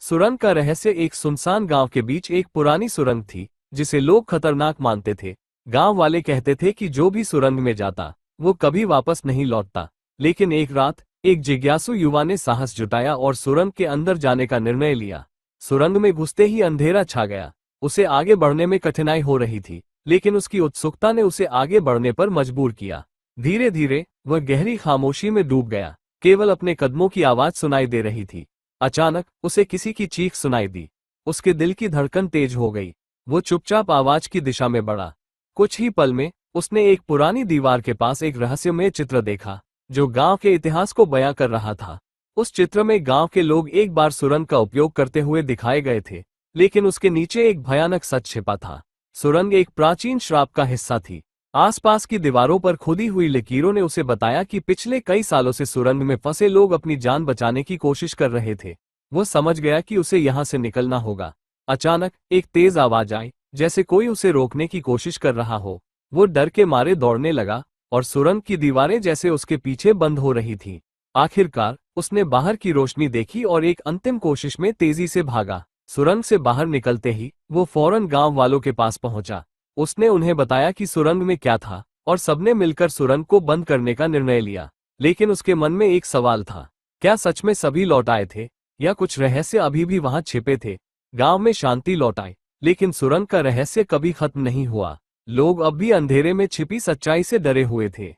सुरंग का रहस्य। एक सुनसान गांव के बीच एक पुरानी सुरंग थी जिसे लोग खतरनाक मानते थे। गांव वाले कहते थे कि जो भी सुरंग में जाता वो कभी वापस नहीं लौटता। लेकिन एक रात एक जिज्ञासु युवा ने साहस जुटाया और सुरंग के अंदर जाने का निर्णय लिया। सुरंग में घुसते ही अंधेरा छा गया। उसे आगे बढ़ने में कठिनाई हो रही थी, लेकिन उसकी उत्सुकता ने उसे आगे बढ़ने पर मजबूर किया। धीरे धीरे वह गहरी खामोशी में डूब गया। केवल अपने कदमों की आवाज सुनाई दे रही थी। अचानक उसे किसी की चीख सुनाई दी। उसके दिल की धड़कन तेज हो गई। वो चुपचाप आवाज की दिशा में बढ़ा। कुछ ही पल में उसने एक पुरानी दीवार के पास एक रहस्यमय चित्र देखा जो गांव के इतिहास को बयां कर रहा था। उस चित्र में गांव के लोग एक बार सुरंग का उपयोग करते हुए दिखाए गए थे, लेकिन उसके नीचे एक भयानक सच छिपा था। सुरंग एक प्राचीन श्राप का हिस्सा थी। आसपास की दीवारों पर खुदी हुई लकीरों ने उसे बताया कि पिछले कई सालों से सुरंग में फंसे लोग अपनी जान बचाने की कोशिश कर रहे थे। वो समझ गया कि उसे यहां से निकलना होगा। अचानक एक तेज आवाज आई, जैसे कोई उसे रोकने की कोशिश कर रहा हो। वो डर के मारे दौड़ने लगा और सुरंग की दीवारें जैसे उसके पीछे बंद हो रही थीं। आखिरकार उसने बाहर की रोशनी देखी और एक अंतिम कोशिश में तेजी से भागा। सुरंग से बाहर निकलते ही वो फौरन गांव वालों के पास पहुंचा। उसने उन्हें बताया कि सुरंग में क्या था और सबने मिलकर सुरंग को बंद करने का निर्णय लिया। लेकिन उसके मन में एक सवाल था, क्या सच में सभी लौट आए थे या कुछ रहस्य अभी भी वहां छिपे थे? गांव में शांति लौट आई, लेकिन सुरंग का रहस्य कभी खत्म नहीं हुआ। लोग अब भी अंधेरे में छिपी सच्चाई से डरे हुए थे।